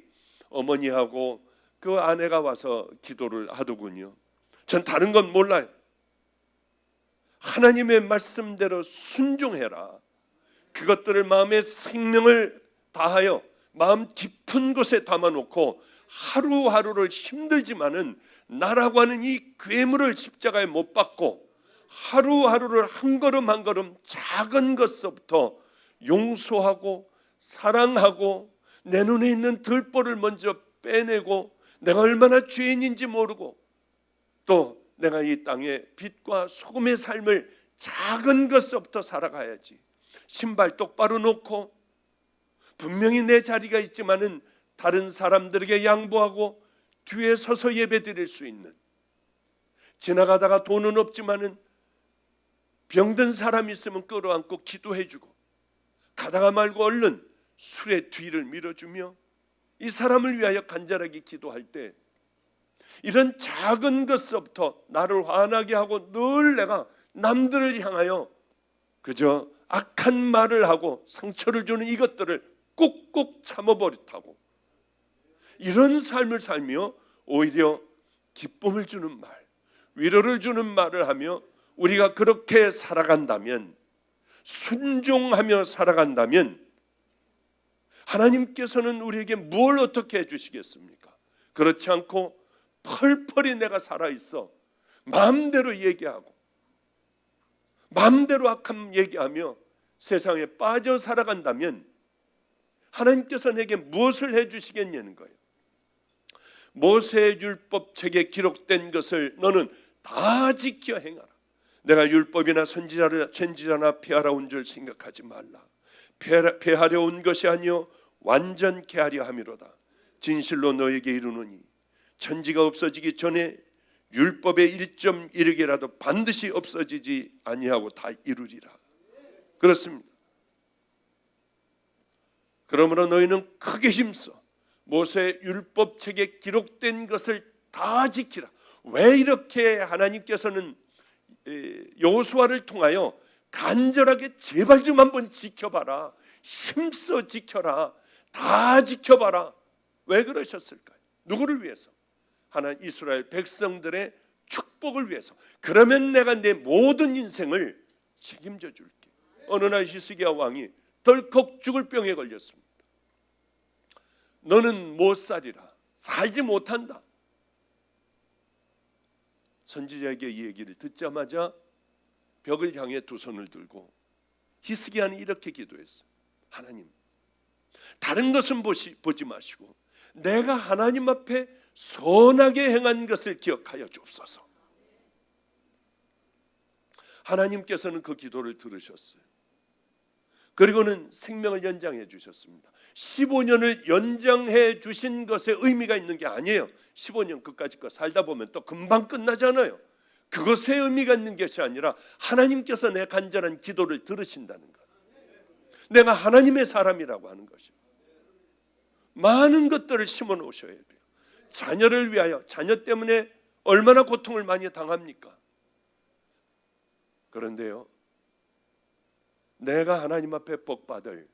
어머니하고 그 아내가 와서 기도를 하더군요. 전 다른 건 몰라요. 하나님의 말씀대로 순종해라. 그것들을 마음의 생명을 다하여 마음 깊은 곳에 담아놓고 하루하루를 힘들지만은 나라고 하는 이 괴물을 십자가에 못 박고 하루하루를 한 걸음 한 걸음 작은 것서부터 용서하고 사랑하고 내 눈에 있는 들보를 먼저 빼내고 내가 얼마나 죄인인지 모르고 또 내가 이 땅에 빛과 소금의 삶을 작은 것서부터 살아가야지. 신발 똑바로 놓고 분명히 내 자리가 있지만은 다른 사람들에게 양보하고 뒤에 서서 예배 드릴 수 있는, 지나가다가 돈은 없지만은 병든 사람 있으면 끌어안고 기도해주고 가다가 말고 얼른 술의 뒤를 밀어주며 이 사람을 위하여 간절하게 기도할 때 이런 작은 것서부터 나를 화나게 하고 늘 내가 남들을 향하여 그저 악한 말을 하고 상처를 주는 이것들을 꾹꾹 참아버렸다고 이런 삶을 살며 오히려 기쁨을 주는 말, 위로를 주는 말을 하며 우리가 그렇게 살아간다면, 순종하며 살아간다면 하나님께서는 우리에게 뭘 어떻게 해주시겠습니까? 그렇지 않고 펄펄이 내가 살아있어 마음대로 얘기하고 마음대로 악함 얘기하며 세상에 빠져 살아간다면 하나님께서 내게 무엇을 해주시겠냐는 거예요. 모세의 율법책에 기록된 것을 너는 다 지켜 행하라. 내가 율법이나 선지자나 폐하러 온 줄 생각하지 말라. 폐하려 온 것이 아니요 완전케 하려 함이로다. 진실로 너에게 이르노니 천지가 없어지기 전에 율법의 1.1획이라도 반드시 없어지지 아니하고 다 이루리라. 그렇습니다. 그러므로 너희는 크게 힘써 모세의 율법책에 기록된 것을 다 지키라. 왜 이렇게 하나님께서는 여호수아를 통하여 간절하게 제발 좀 한번 지켜봐라, 힘써 지켜라, 다 지켜봐라. 왜 그러셨을까요? 누구를 위해서? 하나님 이스라엘 백성들의 축복을 위해서. 그러면 내가 내 모든 인생을 책임져 줄게. 어느 날 히스기야 왕이 덜컥 죽을 병에 걸렸습니다. 너는 못 살리라, 살지 못한다. 선지자에게 이 얘기를 듣자마자 벽을 향해 두 손을 들고 히스기야는 이렇게 기도했어요. 하나님, 다른 것은 보지 마시고 내가 하나님 앞에 선하게 행한 것을 기억하여 주옵소서. 하나님께서는 그 기도를 들으셨어요. 그리고는 생명을 연장해 주셨습니다. 15년을 연장해 주신 것에 의미가 있는 게 아니에요. 15년 그까짓 거 살다 보면 또 금방 끝나잖아요. 그것에 의미가 있는 것이 아니라 하나님께서 내 간절한 기도를 들으신다는 것, 내가 하나님의 사람이라고 하는 것입니다. 많은 것들을 심어 놓으셔야 돼요. 자녀를 위하여, 자녀 때문에 얼마나 고통을 많이 당합니까? 그런데요, 내가 하나님 앞에 복받을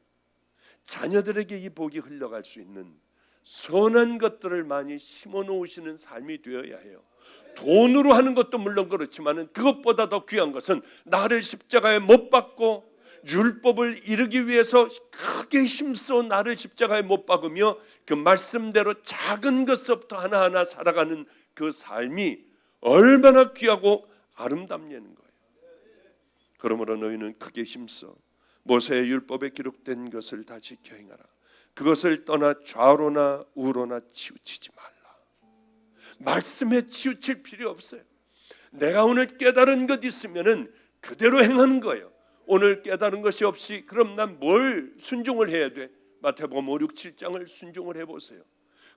자녀들에게 이 복이 흘러갈 수 있는 선한 것들을 많이 심어 놓으시는 삶이 되어야 해요. 돈으로 하는 것도 물론 그렇지만 그것보다 더 귀한 것은 나를 십자가에 못 박고 율법을 이루기 위해서 크게 힘써 나를 십자가에 못 박으며 그 말씀대로 작은 것부터 하나하나 살아가는 그 삶이 얼마나 귀하고 아름답냐는 거예요. 그러므로 너희는 크게 힘써 모세의 율법에 기록된 것을 다 지켜 행하라. 그것을 떠나 좌로나 우로나 치우치지 말라. 말씀에 치우칠 필요 없어요. 내가 오늘 깨달은 것 있으면은 그대로 행하는 거예요. 오늘 깨달은 것이 없이 그럼 난 뭘 순종을 해야 돼? 마태복음 5, 6, 7장을 순종을 해보세요.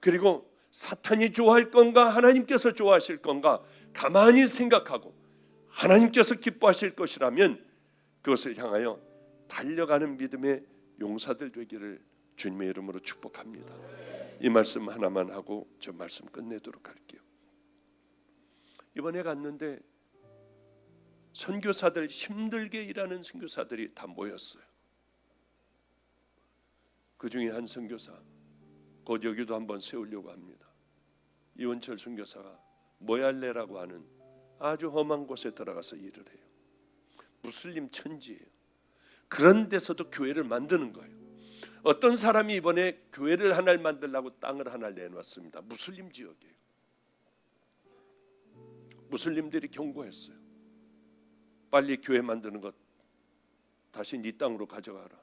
그리고 사탄이 좋아할 건가 하나님께서 좋아하실 건가 가만히 생각하고 하나님께서 기뻐하실 것이라면 그것을 향하여 달려가는 믿음의 용사들 되기를 주님의 이름으로 축복합니다. 이 말씀 하나만 하고 저 말씀 끝내도록 할게요. 이번에 갔는데 선교사들, 힘들게 일하는 선교사들이 다 모였어요. 그 중에 한 선교사, 곧 여기도 한번 세우려고 합니다. 이원철 선교사가 모얄레라고 하는 아주 험한 곳에 들어가서 일을 해요. 무슬림 천지예요. 그런 데서도 교회를 만드는 거예요. 어떤 사람이 이번에 교회를 하나를 만들려고 땅을 하나를 내놨습니다. 무슬림 지역이에요. 무슬림들이 경고했어요. 빨리 교회 만드는 것 다시 네 땅으로 가져가라.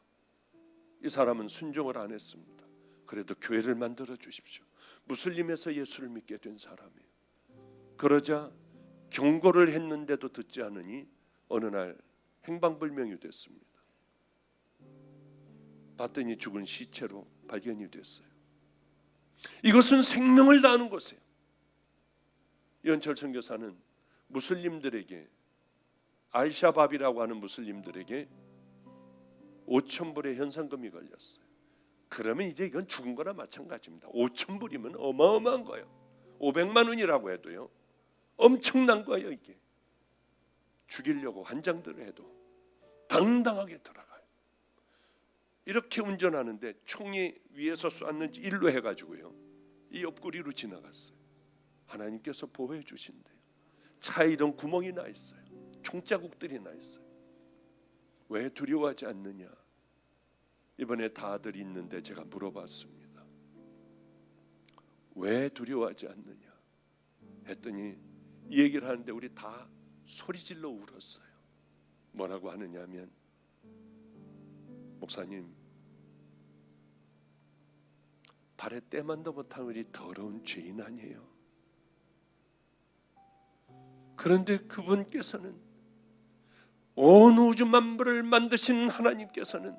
이 사람은 순종을 안 했습니다. 그래도 교회를 만들어 주십시오. 무슬림에서 예수를 믿게 된 사람이에요. 그러자 경고를 했는데도 듣지 않으니 어느 날 행방불명이 됐습니다. 봤더니 죽은 시체로 발견이 됐어요. 이것은 생명을 다하는 곳이에요. 이원철 선교사는 무슬림들에게, 알샤밥이라고 하는 무슬림들에게 5,000불의 현상금이 걸렸어요. 그러면 이제 이건 죽은 거나 마찬가지입니다. 5,000불이면 어마어마한 거예요. 500만 원이라고 해도요 엄청난 거예요. 이게 죽이려고 환장들을 해도 당당하게 들어가요. 이렇게 운전하는데 총이 위에서 쐈는지 일로 해가지고요 이 옆구리로 지나갔어요. 하나님께서 보호해 주신대요. 차에 이런 구멍이 나 있어요. 총자국들이 나 있어요. 왜 두려워하지 않느냐? 이번에 다들 있는데 제가 물어봤습니다. 왜 두려워하지 않느냐 했더니 이 얘기를 하는데 우리 다 소리질러 울었어요. 뭐라고 하느냐 하면, 목사님, 발에 때만도 못한 우리 더러운 죄인 아니에요. 그런데 그분께서는, 온 우주 만물을 만드신 하나님께서는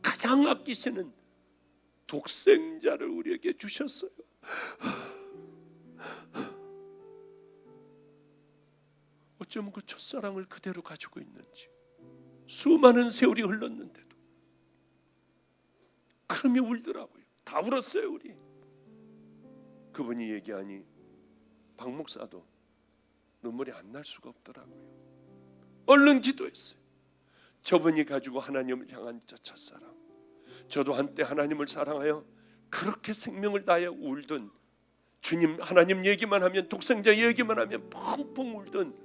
가장 아끼시는 독생자를 우리에게 주셨어요. 어쩌면 그 첫사랑을 그대로 가지고 있는지, 수많은 세월이 흘렀는데도 그러며 울더라고요. 다 울었어요. 우리 그분이 얘기하니 박 목사도 눈물이 안 날 수가 없더라고요. 얼른 기도했어요. 저분이 가지고 하나님을 향한 저 첫사랑, 저도 한때 하나님을 사랑하여 그렇게 생명을 다해 울던, 주님 하나님 얘기만 하면, 독생자 얘기만 하면 펑펑 울던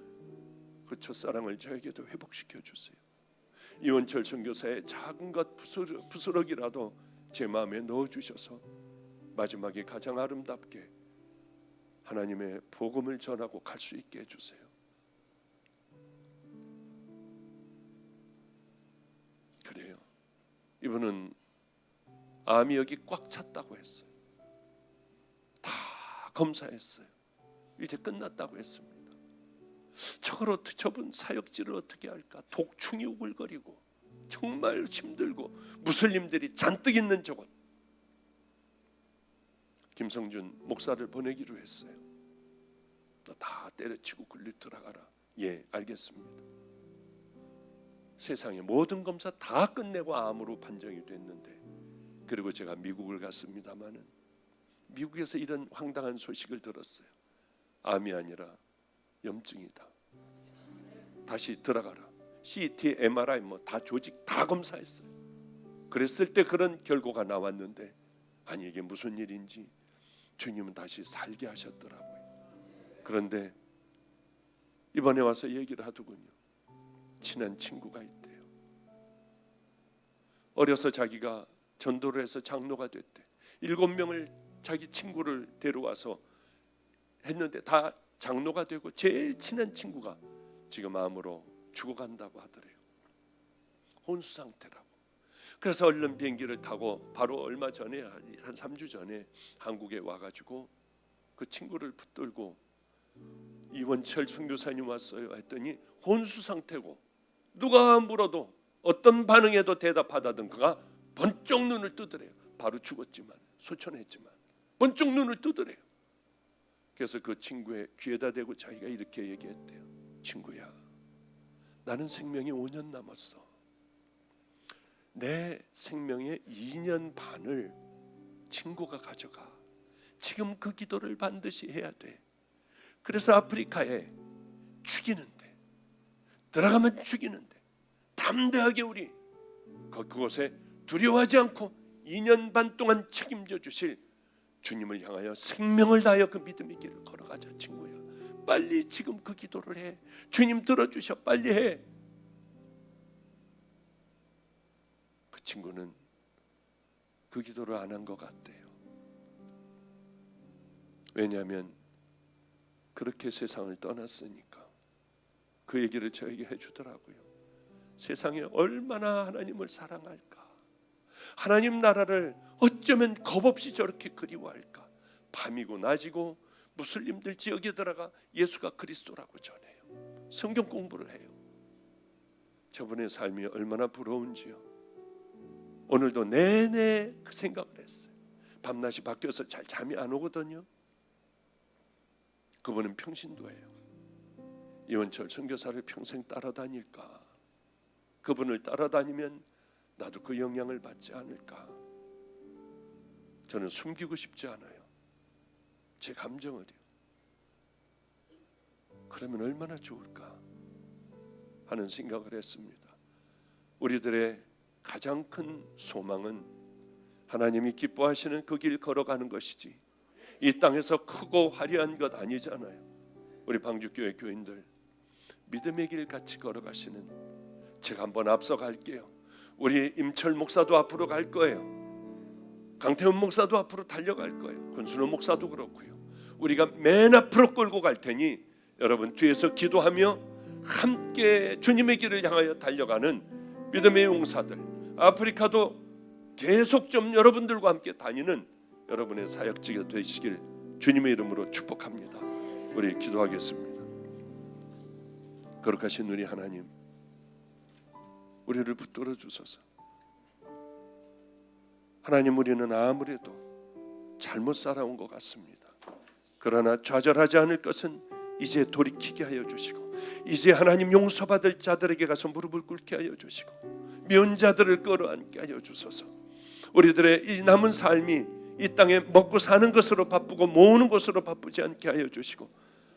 그 첫사랑을 저에게도 회복시켜 주세요. 이원철 선교사의 작은 것 부스럭이라도 제 마음에 넣어주셔서 마지막에 가장 아름답게 하나님의 복음을 전하고 갈 수 있게 해주세요. 그래요. 이분은 암이 여기 꽉 찼다고 했어요. 다 검사했어요. 이제 끝났다고 했습니다. 저분 사역질을 어떻게 할까? 독충이 우글거리고 정말 힘들고 무슬림들이 잔뜩 있는 저곳. 김성준 목사를 보내기로 했어요. 너 다 때려치고 굴리 들어가라. 예, 알겠습니다. 세상의 모든 검사 다 끝내고 암으로 판정이 됐는데, 그리고 제가 미국을 갔습니다마는 미국에서 이런 황당한 소식을 들었어요. 암이 아니라 염증이다. 다시 들어가라. CT, MRI 다 조직 다 검사했어요. 그랬을 때 그런 결과가 나왔는데, 아니 이게 무슨 일인지 주님은 다시 살게 하셨더라고요. 그런데 이번에 와서 얘기를 하더군요. 친한 친구가 있대요. 어려서 자기가 전도를 해서 장로가 됐대. 7명을 자기 친구를 데려와서 했는데 다 장로가 되고 제일 친한 친구가 지금 암으로 죽어간다고 하더래요. 혼수 상태라고. 그래서 얼른 비행기를 타고 바로 얼마 전에 한 3주 전에 한국에 와가지고 그 친구를 붙들고 이원철 선교사님 왔어요 했더니 혼수 상태고, 누가 물어도 어떤 반응에도 대답하다던 그가 번쩍 눈을 뜨더래요. 바로 죽었지만, 소천했지만 번쩍 눈을 뜨더래요. 그래서 그 친구의 귀에다 대고 자기가 이렇게 얘기했대요. 친구야, 나는 생명이 5년 남았어. 내 생명의 2년 반을 친구가 가져가. 지금 그 기도를 반드시 해야 돼. 그래서 아프리카에 죽이는데, 들어가면 죽이는데 담대하게 우리 그곳에 두려워하지 않고 2년 반 동안 책임져 주실 주님을 향하여 생명을 다하여 그 믿음의 길을 걸어가자. 친구야, 빨리 지금 그 기도를 해. 주님 들어주셔. 빨리 해. 그 친구는 그 기도를 안 한 것 같대요. 왜냐하면 그렇게 세상을 떠났으니까. 그 얘기를 저에게 해주더라고요. 세상에 얼마나 하나님을 사랑할까, 하나님 나라를 어쩌면 겁없이 저렇게 그리워할까. 밤이고 낮이고 무슬림들 지역에 들어가 예수가 그리스도라고 전해요. 성경 공부를 해요. 저분의 삶이 얼마나 부러운지요. 오늘도 내내 그 생각을 했어요. 밤낮이 바뀌어서 잘 잠이 안 오거든요. 그분은 평신도예요. 이원철 선교사를 평생 따라다닐까? 그분을 따라다니면 나도 그 영향을 받지 않을까? 저는 숨기고 싶지 않아요. 제 감정을요. 그러면 얼마나 좋을까 하는 생각을 했습니다. 우리들의 가장 큰 소망은 하나님이 기뻐하시는 그 길 걸어가는 것이지, 이 땅에서 크고 화려한 것 아니잖아요. 우리 방주교회 교인들 믿음의 길 같이 걸어가시는, 제가 한번 앞서 갈게요. 우리 임철 목사도 앞으로 갈 거예요. 강태훈 목사도 앞으로 달려갈 거예요. 권순호 목사도 그렇고요. 우리가 맨 앞으로 끌고 갈 테니 여러분 뒤에서 기도하며 함께 주님의 길을 향하여 달려가는 믿음의 용사들, 아프리카도 계속 좀 여러분들과 함께 다니는 여러분의 사역지가 되시길 주님의 이름으로 축복합니다. 우리 기도하겠습니다. 거룩하신 우리 하나님, 우리를 붙들어 주소서. 하나님, 우리는 아무래도 잘못 살아온 것 같습니다. 그러나 좌절하지 않을 것은 이제 돌이키게 하여 주시고, 이제 하나님 용서받을 자들에게 가서 무릎을 꿇게 하여 주시고, 미운 자들을 끌어안게 하여 주소서. 우리들의 이 남은 삶이 이 땅에 먹고 사는 것으로 바쁘고 모으는 것으로 바쁘지 않게 하여 주시고,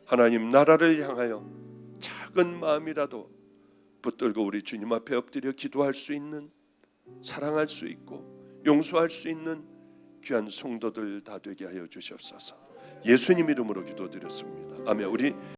하나님 나라를 향하여 작은 마음이라도 붙들고 우리 주님 앞에 엎드려 기도할 수 있는, 사랑할 수 있고 용서할 수 있는 귀한 성도들 다 되게 하여 주시옵소서. 예수님 이름으로 기도드렸습니다. 아멘. 우리